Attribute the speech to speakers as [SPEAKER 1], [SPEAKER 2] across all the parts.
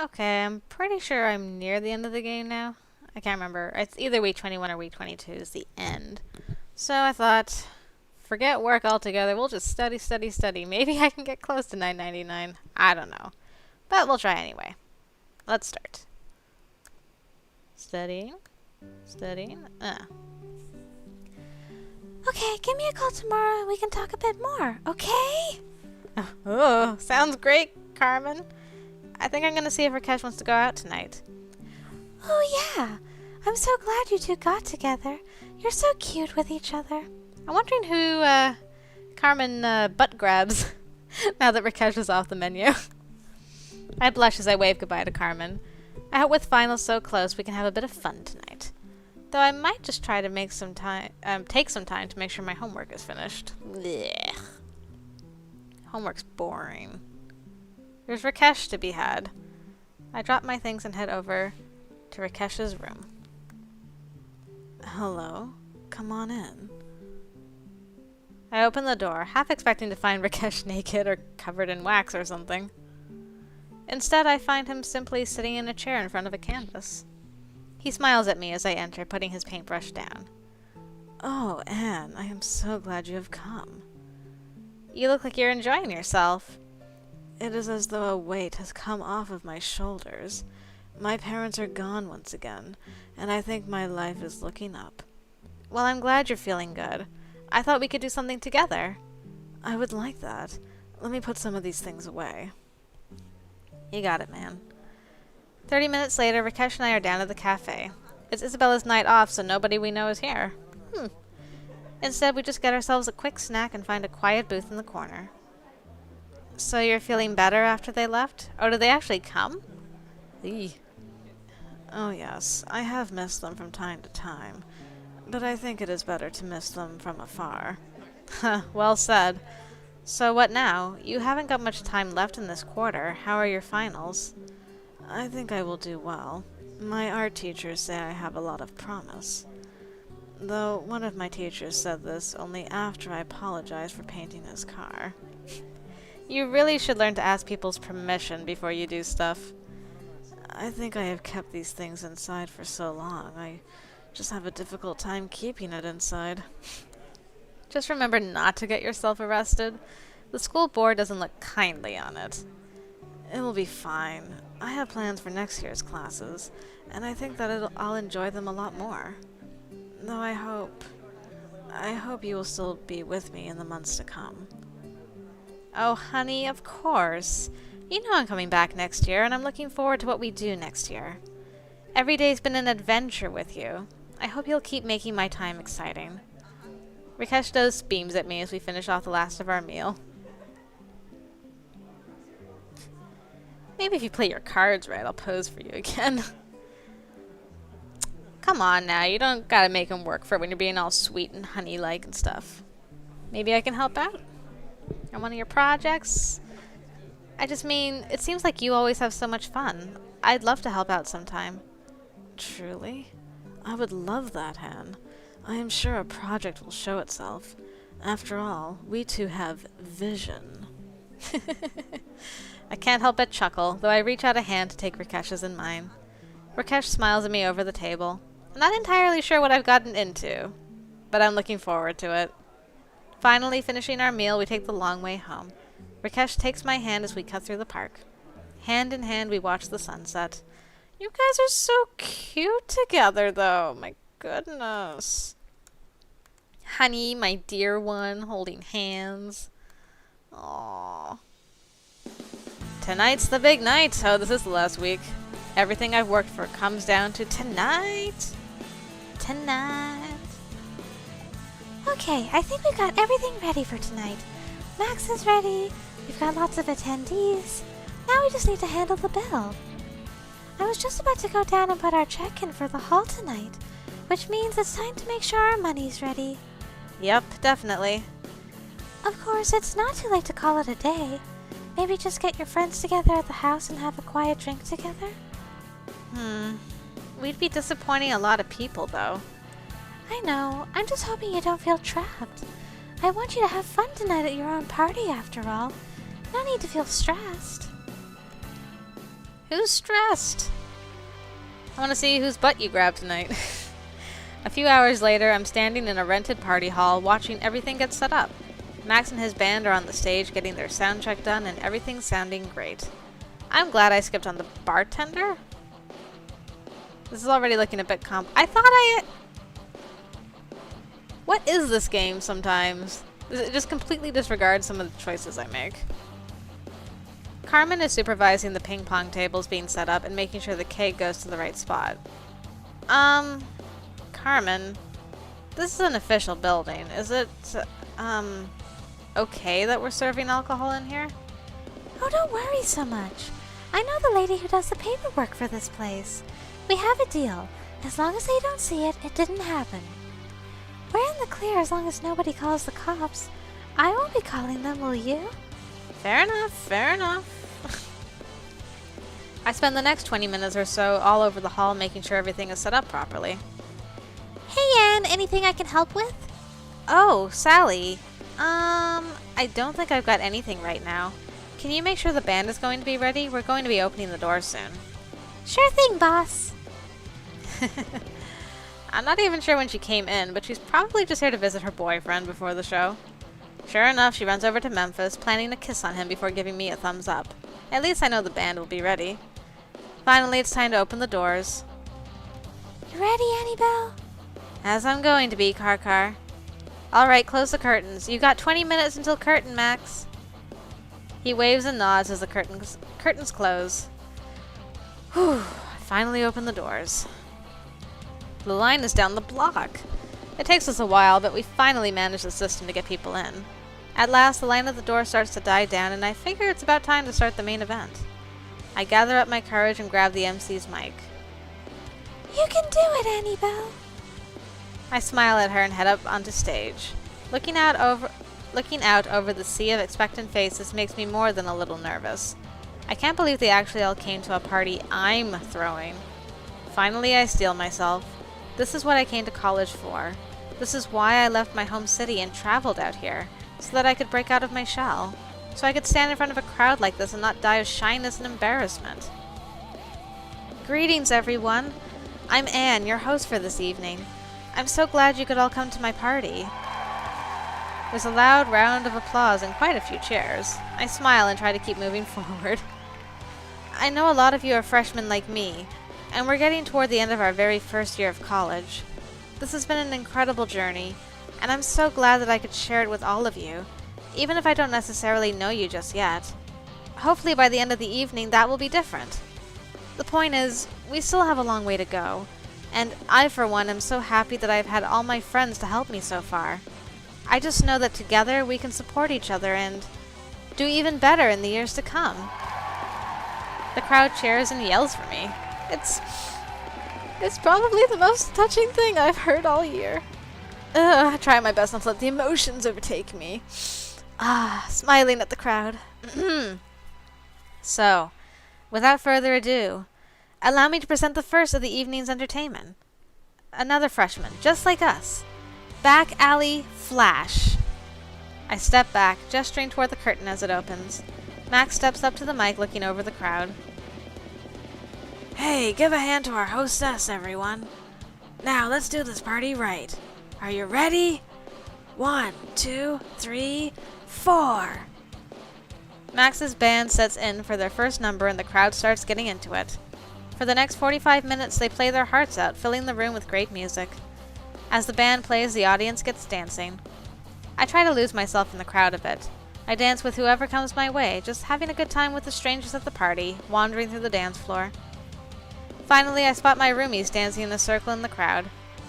[SPEAKER 1] Okay, I'm pretty sure I'm near the end of the game now. I can't remember. It's either week 21 or week 22 is the end. So I thought, forget work altogether. We'll just study, study, study. Maybe I can get close to 9.99. I don't know. But we'll try anyway. Let's start. Studying. Studying.
[SPEAKER 2] Okay, give me a call tomorrow and we can talk a bit more, okay?
[SPEAKER 1] Oh, sounds great, Carmen. I think I'm gonna see if Rakesh wants to go out tonight.
[SPEAKER 2] Oh yeah, I'm so glad you two got together. You're so cute with each other.
[SPEAKER 1] I'm wondering who, Carmen, butt grabs now that Rakesh is off the menu. I blush as I wave goodbye to Carmen. I hope with finals so close we can have a bit of fun tonight. Though I might just try to make some time, take some time to make sure my homework is finished. Blech. Homework's boring. There's Rakesh to be had. I drop my things and head over to Rakesh's room. Hello? Come on in. I open the door, half expecting to find Rakesh naked or covered in wax or something. Instead, I find him simply sitting in a chair in front of a canvas. He smiles at me as I enter, putting his paintbrush down. Oh, Anne, I am so glad you have come. You look like you're enjoying yourself. It is as though a weight has come off of my shoulders. My parents are gone once again, and I think my life is looking up. Well, I'm glad you're feeling good. I thought we could do something together. I would like that. Let me put some of these things away. You got it, man. 30 minutes later, Rakesh and I are down at the cafe. It's Isabella's night off, so nobody we know is here. Instead, we just get ourselves a quick snack and find a quiet booth in the corner. So you're feeling better after they left? Oh, did they actually come? Eey. Oh yes, I have missed them from time to time, but I think it is better to miss them from afar. Well said. So what now? You haven't got much time left in this quarter. How are your finals? I think I will do well. My art teachers say I have a lot of promise. Though one of my teachers said this only after I apologized for painting his car. You really should learn to ask people's permission before you do stuff. I think I have kept these things inside for so long. I just have a difficult time keeping it inside. Just remember not to get yourself arrested. The school board doesn't look kindly on it. It will be fine. I have plans for next year's classes, and I think that I'll enjoy them a lot more. Though I hope you will still be with me in the months to come. Oh, honey, of course. You know I'm coming back next year, and I'm looking forward to what we do next year. Every day's been an adventure with you. I hope you'll keep making my time exciting. Rakesh does beams at me as we finish off the last of our meal. Maybe if you play your cards right, I'll pose for you again. Come on now, you don't gotta make him work for it when you're being all sweet and honey-like and stuff. Maybe I can help out on one of your projects? I just mean, it seems like you always have so much fun. I'd love to help out sometime. Truly? I would love that, Han. I am sure a project will show itself. After all, we two have vision. I can't help but chuckle, though I reach out a hand to take Rakesh's in mine. Rakesh smiles at me over the table. I'm not entirely sure what I've gotten into, but I'm looking forward to it. Finally, finishing our meal, we take the long way home. Rakesh takes my hand as we cut through the park. Hand in hand, we watch the sunset. You guys are so cute together, though. My goodness. Honey, my dear one, holding hands. Aww. Tonight's the big night. Oh, this is the last week. Everything I've worked for comes down to tonight. Tonight.
[SPEAKER 2] Okay, I think we've got everything ready for tonight. Max is ready. We've got lots of attendees. Now we just need to handle the bill. I was just about to go down and put our check in for the hall tonight, which means it's time to make sure our money's ready.
[SPEAKER 1] Yep, definitely.
[SPEAKER 2] Of course, it's not too late to call it a day. Maybe just get your friends together at the house and have a quiet drink together?
[SPEAKER 1] We'd be disappointing a lot of people, though.
[SPEAKER 2] I know. I'm just hoping you don't feel trapped. I want you to have fun tonight at your own party, after all. No need to feel stressed.
[SPEAKER 1] Who's stressed? I want to see whose butt you grab tonight. A few hours later, I'm standing in a rented party hall watching everything get set up. Max and his band are on the stage getting their sound check done and everything's sounding great. I'm glad I skipped on the bartender. This is already looking a bit What is this game sometimes? It just completely disregards some of the choices I make. Carmen is supervising the ping pong tables being set up and making sure the cake goes to the right spot. Carmen, this is an official building. Is it, okay that we're serving alcohol in here?
[SPEAKER 2] Oh, don't worry so much. I know the lady who does the paperwork for this place. We have a deal. As long as they don't see it, it didn't happen. We're in the clear as long as nobody calls the cops. I won't be calling them, will you?
[SPEAKER 1] Fair enough, fair enough. I spend the next 20 minutes or so all over the hall making sure everything is set up properly.
[SPEAKER 2] Hey, Anne, anything I can help with?
[SPEAKER 1] Oh, Sally. I don't think I've got anything right now. Can you make sure the band is going to be ready? We're going to be opening the door soon.
[SPEAKER 2] Sure thing, boss.
[SPEAKER 1] I'm not even sure when she came in, but she's probably just here to visit her boyfriend before the show. Sure enough, she runs over to Memphis, planning to kiss on him before giving me a thumbs up. At least I know the band will be ready. Finally, it's time to open the doors.
[SPEAKER 2] You ready, Annabelle?
[SPEAKER 1] As I'm going to be, Car. Alright, close the curtains. You've got 20 minutes until curtain, Max. He waves and nods as the curtains close. Whew, I finally open the doors. The line is down the block. It takes us a while, but we finally manage the system to get people in. At last, the line at the door starts to die down, and I figure it's about time to start the main event. I gather up my courage and grab the MC's mic.
[SPEAKER 2] You can do it, Annabelle.
[SPEAKER 1] I smile at her and head up onto stage. Looking out over the sea of expectant faces makes me more than a little nervous. I can't believe they actually all came to a party I'm throwing. Finally, I steel myself. This is what I came to college for. This is why I left my home city and traveled out here, so that I could break out of my shell. So I could stand in front of a crowd like this and not die of shyness and embarrassment. Greetings, everyone. I'm Anne, your host for this evening. I'm so glad you could all come to my party. There's a loud round of applause and quite a few cheers. I smile and try to keep moving forward. I know a lot of you are freshmen like me, and we're getting toward the end of our very first year of college. This has been an incredible journey, and I'm so glad that I could share it with all of you, even if I don't necessarily know you just yet. Hopefully by the end of the evening that will be different. The point is, we still have a long way to go, and I for one am so happy that I've had all my friends to help me so far. I just know that together we can support each other and do even better in the years to come. The crowd cheers and yells for me. It's probably the most touching thing I've heard all year. I try my best not to let the emotions overtake me. Smiling at the crowd. So, without further ado, allow me to present the first of the evening's entertainment. Another freshman, just like us. Back Alley Flash. I step back, gesturing toward the curtain as it opens. Max steps up to the mic, looking over the crowd. Hey, give a hand to our hostess, everyone. Now, let's do this party right. Are you ready? 1, 2, 3, 4. Max's band sets in for their first number and the crowd starts getting into it. For the next 45 minutes, they play their hearts out, filling the room with great music. As the band plays, the audience gets dancing. I try to lose myself in the crowd a bit. I dance with whoever comes my way, just having a good time with the strangers at the party, wandering through the dance floor. Finally, I spot my roomies dancing in a circle in the crowd.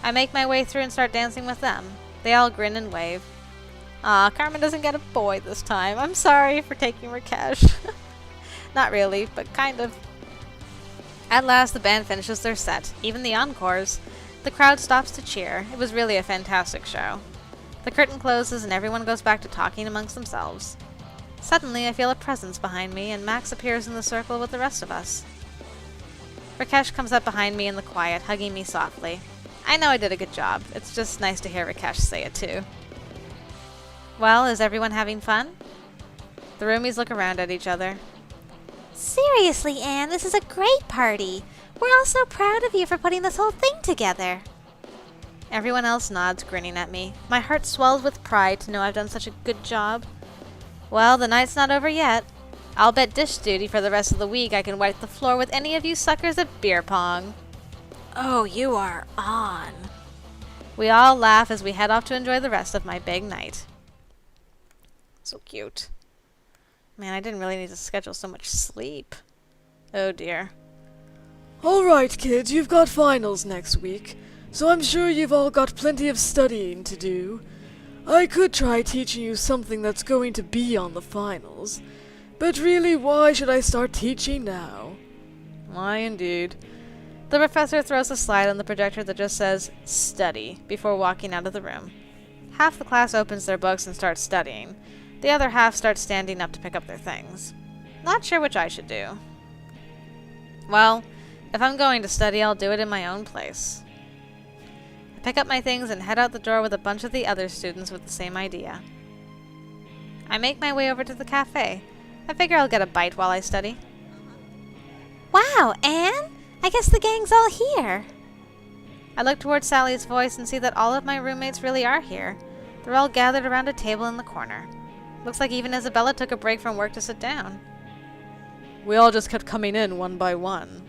[SPEAKER 1] I make my way through and start dancing with them. They all grin and wave. Aw, Carmen doesn't get a boy this time. I'm sorry for taking Rakesh. Not really, but kind of. At last, the band finishes their set, even the encores. The crowd stops to cheer. It was really a fantastic show. The curtain closes and everyone goes back to talking amongst themselves. Suddenly, I feel a presence behind me, and Max appears in the circle with the rest of us. Rakesh comes up behind me in the quiet, hugging me softly. I know I did a good job. It's just nice to hear Rakesh say it too. Well, is everyone having fun? The roomies look around at each other.
[SPEAKER 2] Seriously, Anne, this is a great party. We're all so proud of you for putting this whole thing together.
[SPEAKER 1] Everyone else nods, grinning at me. My heart swells with pride to know I've done such a good job. Well, the night's not over yet. I'll bet dish duty for the rest of the week I can wipe the floor with any of you suckers at beer pong. Oh, you are on. We all laugh as we head off to enjoy the rest of my big night. So cute. Man, I didn't really need to schedule so much sleep. Oh dear.
[SPEAKER 3] Alright, kids, you've got finals next week, so I'm sure you've all got plenty of studying to do. I could try teaching you something that's going to be on the finals, but really, why should I start teaching now?
[SPEAKER 1] Why, indeed. The professor throws a slide on the projector that just says, "Study," before walking out of the room. Half the class opens their books and starts studying. The other half starts standing up to pick up their things. Not sure which I should do. Well, if I'm going to study, I'll do it in my own place. I pick up my things and head out the door with a bunch of the other students with the same idea. I make my way over to the cafe. I figure I'll get a bite while I study.
[SPEAKER 2] Wow, Anne? I guess the gang's all here.
[SPEAKER 1] I look towards Sally's voice and see that all of my roommates really are here. They're all gathered around a table in the corner. Looks like even Isabella took a break from work to sit down.
[SPEAKER 3] We all just kept coming in one by one.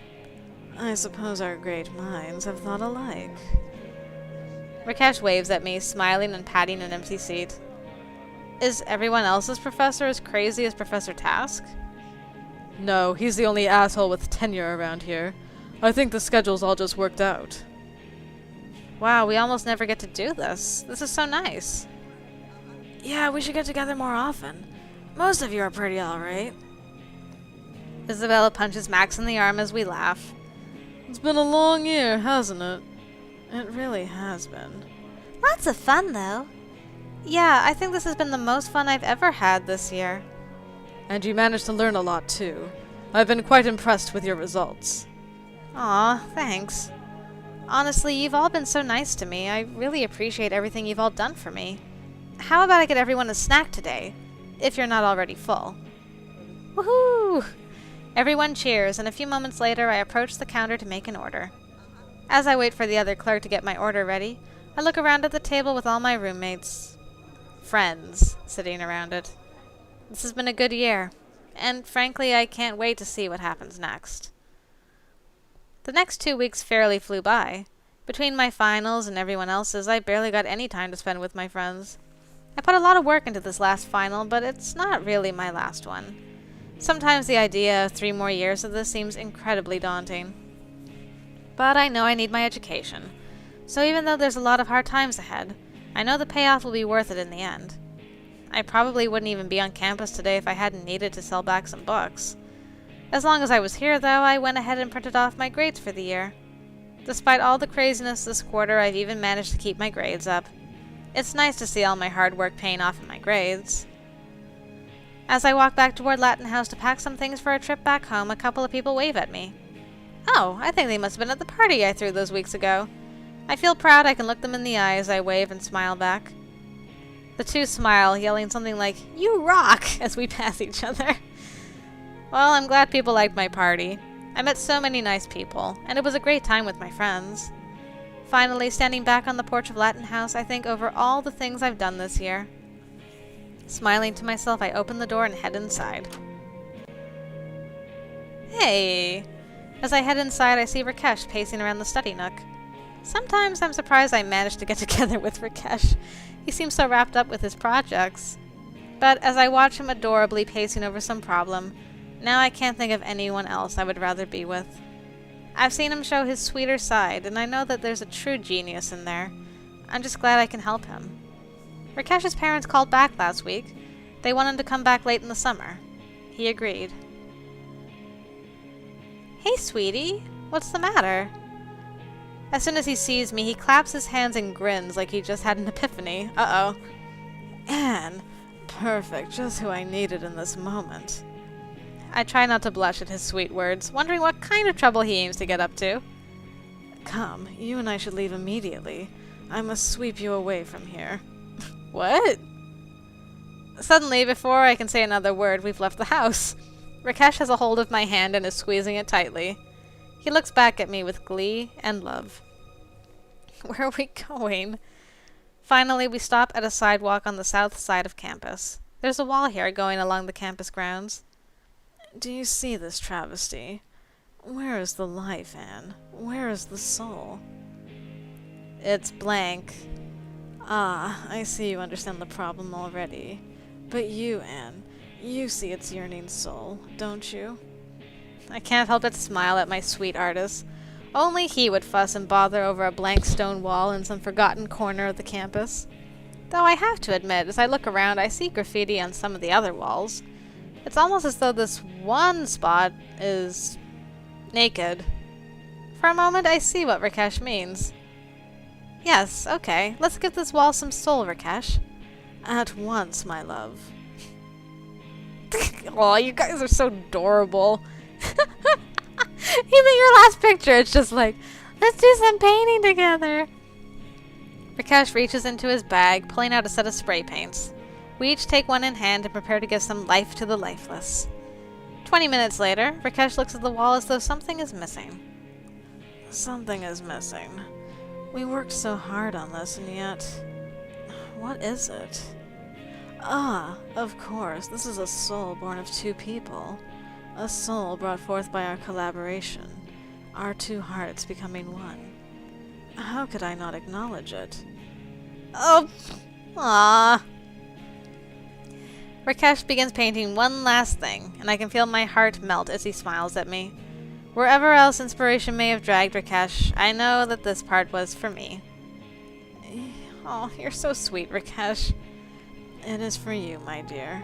[SPEAKER 3] I suppose our great minds have thought alike.
[SPEAKER 1] Rakesh waves at me, smiling and patting an empty seat. Is everyone else's professor as crazy as Professor Task?
[SPEAKER 3] No, he's the only asshole with tenure around here. I think the schedule's all just worked out.
[SPEAKER 1] Wow, we almost never get to do this. This is so nice.
[SPEAKER 3] Yeah, we should get together more often. Most of you are pretty alright.
[SPEAKER 1] Isabella punches Max in the arm as we laugh.
[SPEAKER 3] It's been a long year, hasn't it? It really has been.
[SPEAKER 2] Lots of fun, though.
[SPEAKER 1] Yeah, I think this has been the most fun I've ever had this year.
[SPEAKER 3] And you managed to learn a lot, too. I've been quite impressed with your results.
[SPEAKER 1] Aw, thanks. Honestly, you've all been so nice to me. I really appreciate everything you've all done for me. How about I get everyone a snack today, if you're not already full? Woohoo! Everyone cheers, and a few moments later I approach the counter to make an order. As I wait for the other clerk to get my order ready, I look around at the table with all my roommates. Friends sitting around it. This has been a good year, and frankly I can't wait to see what happens next. The next 2 weeks fairly flew by. Between my finals and everyone else's, I barely got any time to spend with my friends. I put a lot of work into this last final, but it's not really my last one. Sometimes the idea of 3 more years of this seems incredibly daunting. But I know I need my education. So even though there's a lot of hard times ahead, I know the payoff will be worth it in the end. I probably wouldn't even be on campus today if I hadn't needed to sell back some books. As long as I was here, though, I went ahead and printed off my grades for the year. Despite all the craziness this quarter, I've even managed to keep my grades up. It's nice to see all my hard work paying off in my grades. As I walk back toward Latin House to pack some things for a trip back home, a couple of people wave at me. Oh, I think they must have been at the party I threw those weeks ago. I feel proud I can look them in the eye as I wave and smile back. The two smile, yelling something like, "You rock!" as we pass each other. Well, I'm glad people liked my party. I met so many nice people, and it was a great time with my friends. Finally, standing back on the porch of Latin House, I think over all the things I've done this year. Smiling to myself, I open the door and head inside. Hey! As I head inside, I see Rakesh pacing around the study nook. Sometimes I'm surprised I managed to get together with Rakesh. He seems so wrapped up with his projects. But as I watch him adorably pacing over some problem, now I can't think of anyone else I would rather be with. I've seen him show his sweeter side, and I know that there's a true genius in there. I'm just glad I can help him. Rakesh's parents called back last week. They want him to come back late in the summer. He agreed. Hey, sweetie. What's the matter? As soon as he sees me, he claps his hands and grins like he just had an epiphany. Uh-oh.
[SPEAKER 3] Anne, perfect, just who I needed in this moment.
[SPEAKER 1] I try not to blush at his sweet words, wondering what kind of trouble he aims to get up to.
[SPEAKER 3] Come, you and I should leave immediately. I must sweep you away from here.
[SPEAKER 1] What? Suddenly, before I can say another word, we've left the house. Rakesh has a hold of my hand and is squeezing it tightly. He looks back at me with glee and love. Where are we going? Finally, we stop at a sidewalk on the south side of campus. There's a wall here going along the campus grounds. Do you see this travesty? Where is the life, Anne? Where is the soul? It's blank. Ah, I see you understand the problem already. But you, Anne, you see its yearning soul, don't you? I can't help but smile at my sweet artist. Only he would fuss and bother over a blank stone wall in some forgotten corner of the campus. Though I have to admit, as I look around, I see graffiti on some of the other walls. It's almost as though this one spot is naked. For a moment, I see what Rakesh means. Yes, okay, let's give this wall some soul, Rakesh. At once, my love. Aw, you guys are so adorable. Even your last picture, it's just like, let's do some painting together. Rakesh reaches into his bag, pulling out a set of spray paints. We each take one in hand and prepare to give some life to the lifeless. 20 minutes later, Rakesh looks at the wall as though something is missing. Something is missing. We worked so hard on this, and yet... what is it? Ah, of course, this is a soul born of two people. A soul brought forth by our collaboration. Our two hearts becoming one. How could I not acknowledge it? Oh! Ah! Rakesh begins painting one last thing, and I can feel my heart melt as he smiles at me. Wherever else inspiration may have dragged Rakesh, I know that this part was for me. Oh, you're so sweet, Rakesh. It is for you, my dear.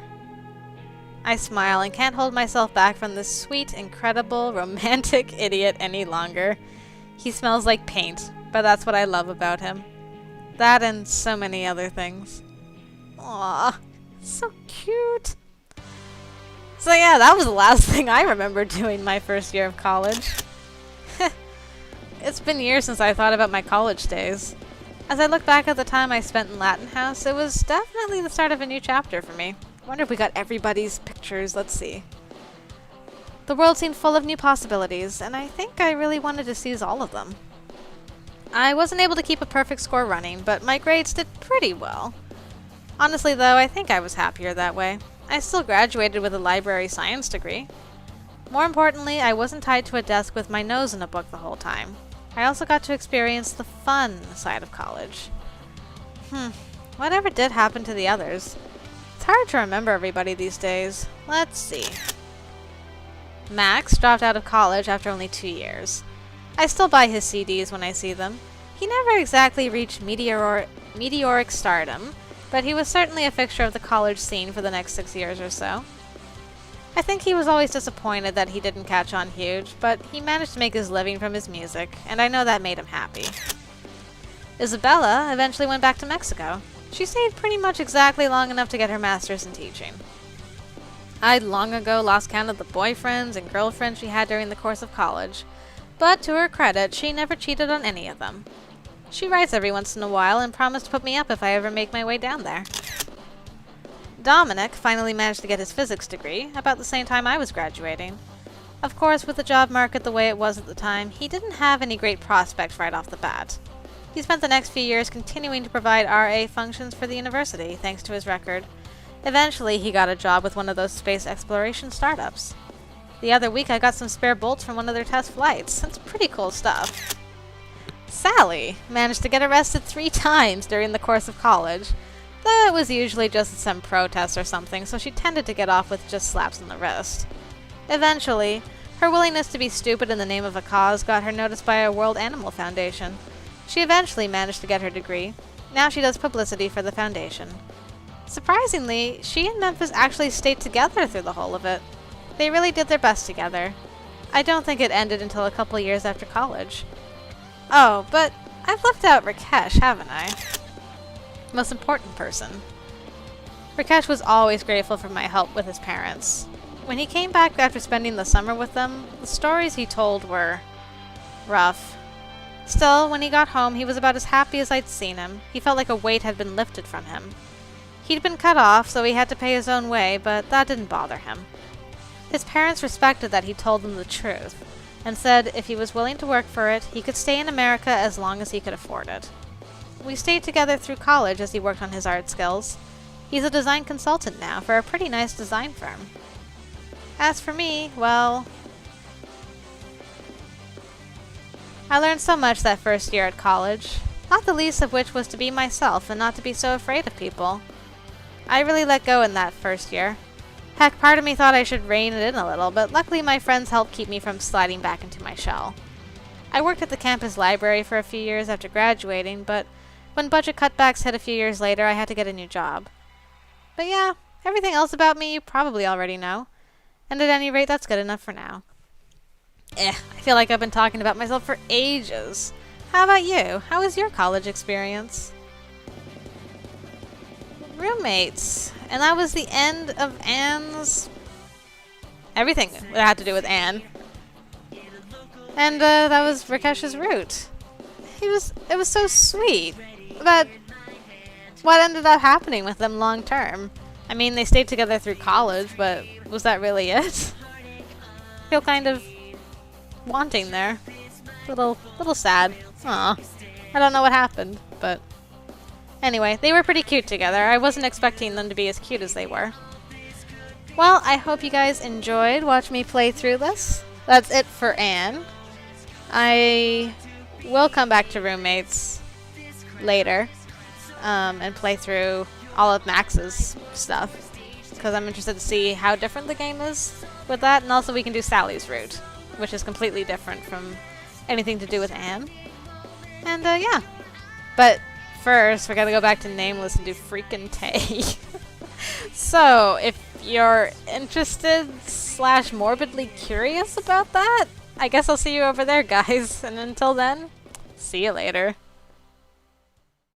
[SPEAKER 1] I smile and can't hold myself back from this sweet, incredible, romantic idiot any longer. He smells like paint, but that's what I love about him. That and so many other things. Aww, so cute. So yeah, that was the last thing I remember doing my first year of college. It's been years since I thought about my college days. As I look back at the time I spent in Latin House, it was definitely the start of a new chapter for me. I wonder if we got everybody's pictures. Let's see. The world seemed full of new possibilities, and I think I really wanted to seize all of them. I wasn't able to keep a perfect score running, but my grades did pretty well. Honestly, though, I think I was happier that way. I still graduated with a library science degree. More importantly, I wasn't tied to a desk with my nose in a book the whole time. I also got to experience the fun side of college. Whatever did happen to the others? It's hard to remember everybody these days. Let's see. Max dropped out of college after only 2 years. I still buy his CDs when I see them. He never exactly reached meteoric stardom, but he was certainly a fixture of the college scene for the next 6 years or so. I think he was always disappointed that he didn't catch on huge, but he managed to make his living from his music, and I know that made him happy. Isabella eventually went back to Mexico. She stayed pretty much exactly long enough to get her master's in teaching. I'd long ago lost count of the boyfriends and girlfriends she had during the course of college, but to her credit, she never cheated on any of them. She writes every once in a while and promised to put me up if I ever make my way down there. Dominic finally managed to get his physics degree about the same time I was graduating. Of course, with the job market the way it was at the time, he didn't have any great prospects right off the bat. He spent the next few years continuing to provide RA functions for the university, thanks to his record. Eventually, he got a job with one of those space exploration startups. The other week, I got some spare bolts from one of their test flights. That's pretty cool stuff. Sally managed to get arrested 3 times during the course of college, though it was usually just some protest or something, so she tended to get off with just slaps on the wrist. Eventually, her willingness to be stupid in the name of a cause got her noticed by a World Animal Foundation. She eventually managed to get her degree. Now she does publicity for the foundation. Surprisingly, she and Memphis actually stayed together through the whole of it. They really did their best together. I don't think it ended until a couple years after college. Oh, but I've left out Rakesh, haven't I? Most important person. Rakesh was always grateful for my help with his parents. When he came back after spending the summer with them, the stories he told were rough. Still, when he got home, he was about as happy as I'd seen him. He felt like a weight had been lifted from him. He'd been cut off, so he had to pay his own way, but that didn't bother him. His parents respected that he told them the truth, and said if he was willing to work for it, he could stay in America as long as he could afford it. We stayed together through college as he worked on his art skills. He's a design consultant now for a pretty nice design firm. As for me, well, I learned so much that first year at college, not the least of which was to be myself and not to be so afraid of people. I really let go in that first year. Heck, part of me thought I should rein it in a little, but luckily my friends helped keep me from sliding back into my shell. I worked at the campus library for a few years after graduating, but when budget cutbacks hit a few years later, I had to get a new job. But yeah, everything else about me you probably already know. And at any rate, that's good enough for now. I feel like I've been talking about myself for ages. How about you? How was your college experience? Roommates. And that was the end of Anne's... everything that had to do with Anne. And that was Rakesh's route. It was so sweet. But what ended up happening with them long term? I mean, they stayed together through college, but was that really it? I feel kind of wanting there. Little sad. Aw. I don't know what happened, but... Anyway, they were pretty cute together. I wasn't expecting them to be as cute as they were. Well, I hope you guys enjoyed watching me play through this. That's it for Anne. I will come back to Roommates later and play through all of Max's stuff, because I'm interested to see how different the game is with that, and also we can do Sally's route, which is completely different from anything to do with Anne. And yeah. But first, we're gonna go back to Nameless and do freaking Tay. So, if you're interested / morbidly curious about that, I guess I'll see you over there, guys. And until then, see you later.